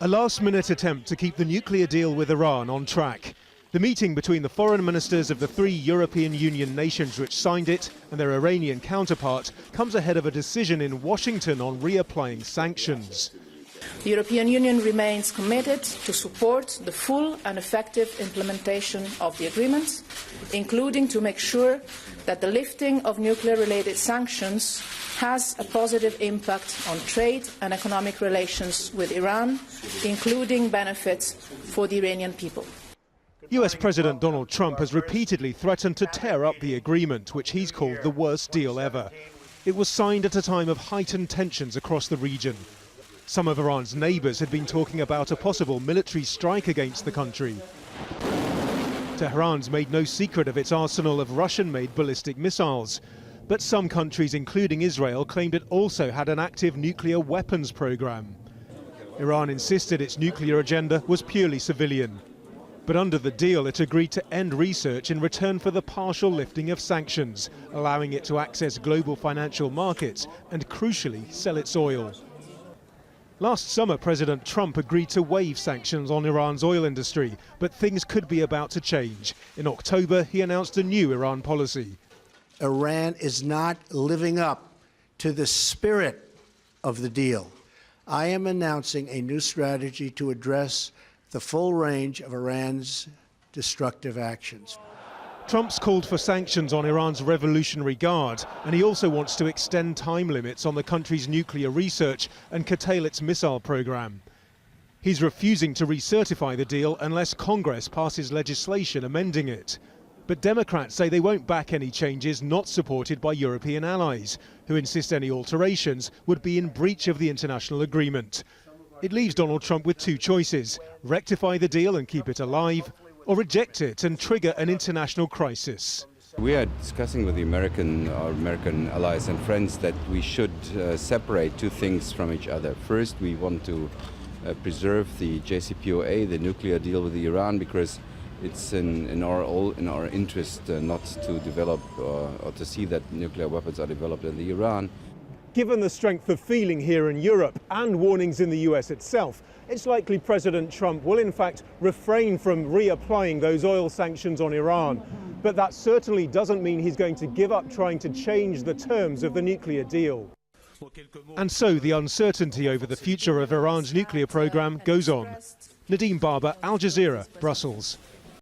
A last-minute attempt to keep the nuclear deal with Iran on track. The meeting between the foreign ministers of the 3 European Union nations which signed it and their Iranian counterpart comes ahead of a decision in Washington on reapplying sanctions. The European Union remains committed to support the full and effective implementation of the agreement, including to make sure that the lifting of nuclear-related sanctions has a positive impact on trade and economic relations with Iran, including benefits for the Iranian people. US President Donald Trump has repeatedly threatened to tear up the agreement, which he's called the worst deal ever. It was signed at a time of heightened tensions across the region. Some of Iran's neighbours had been talking about a possible military strike against the country. Tehran's made no secret of its arsenal of Russian-made ballistic missiles. But some countries, including Israel, claimed it also had an active nuclear weapons program. Iran insisted its nuclear agenda was purely civilian. But under the deal, it agreed to end research in return for the partial lifting of sanctions, allowing it to access global financial markets and, crucially, sell its oil. Last summer, President Trump agreed to waive sanctions on Iran's oil industry, but things could be about to change. In October, he announced a new Iran policy. Iran is not living up to the spirit of the deal. I am announcing a new strategy to address the full range of Iran's destructive actions. Trump's called for sanctions on Iran's Revolutionary Guard, and he also wants to extend time limits on the country's nuclear research and curtail its missile program. He's refusing to recertify the deal unless Congress passes legislation amending it. But Democrats say they won't back any changes not supported by European allies, who insist any alterations would be in breach of the international agreement. It leaves Donald Trump with two choices: rectify the deal and keep it alive, or reject it and trigger an international crisis. We are discussing with our American allies and friends that we should separate two things from each other. First, we want to preserve the JCPOA, the nuclear deal with Iran, because it's in our interest not to develop or to see that nuclear weapons are developed in Iran. Given the strength of feeling here in Europe and warnings in the US itself, it's likely President Trump will in fact refrain from reapplying those oil sanctions on Iran. But that certainly doesn't mean he's going to give up trying to change the terms of the nuclear deal. And so the uncertainty over the future of Iran's nuclear program goes on. Nadeem Barber, Al Jazeera, Brussels.